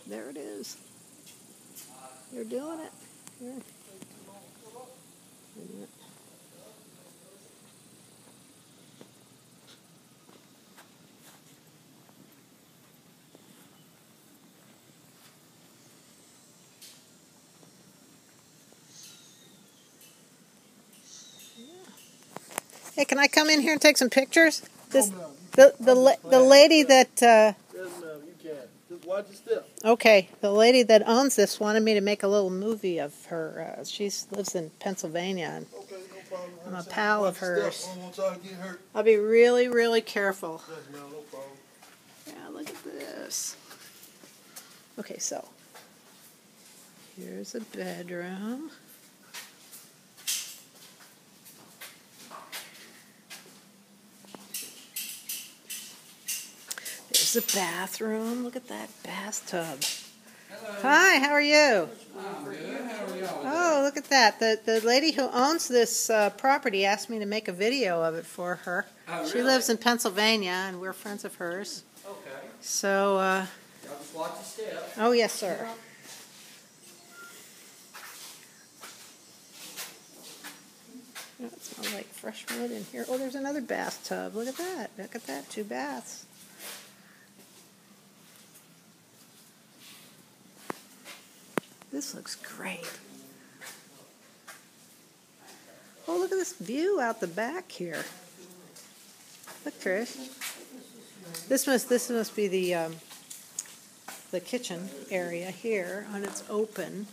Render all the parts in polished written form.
There it is. You're doing it. Here. Hey, can I come in here and take some pictures? This, the lady that. Yes, ma'am, you can. Just watch your step. Okay, the lady that owns this wanted me to make a little movie of her. She lives in Pennsylvania, and Okay, no problem. I'm a pal of hers. I don't want y'all to get hurt. I'll be really, really careful. Yes, ma'am, no problem. Yeah, look at this. Okay, so here's a bedroom. There's a bathroom. Look at that bathtub. Hello. Hi, how are you? I'm good. How are y'all? Oh, look at that. The lady who owns this property asked me to make a video of it for her. Oh, She really? lives in Pennsylvania, and we're friends of hers. Okay. So, Y'all just watch your step. oh, yes, sir. Oh, it smells like fresh wood in here. Oh, there's another bathtub. Look at that. Look at that. 2 baths. This looks great. Oh, look at this view out the back here. Look, Trish. This must be the kitchen area here, and it's open.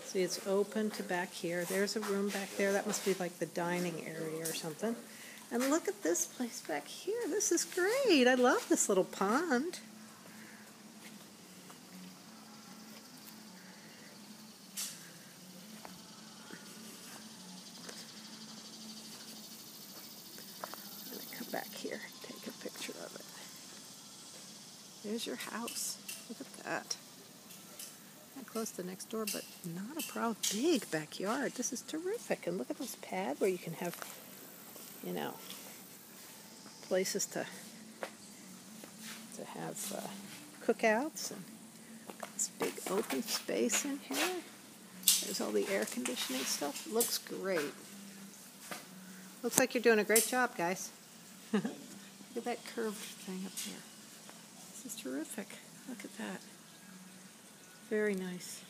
See, it's open to back here. There's a room back there. That must be like the dining area or something. And look at this place back here. This is great. I love this little pond. I'm going to come back here, take a picture of it. There's your house. Look at that. Not close to next door, but not a problem. Big backyard. This is terrific. And look at this pad where you can have, you know, places to have cookouts, and this big open space in here. There's all the air conditioning stuff. It looks great. Looks like you're doing a great job, guys. Look at that curved thing up there. This is terrific. Look at that. Very nice.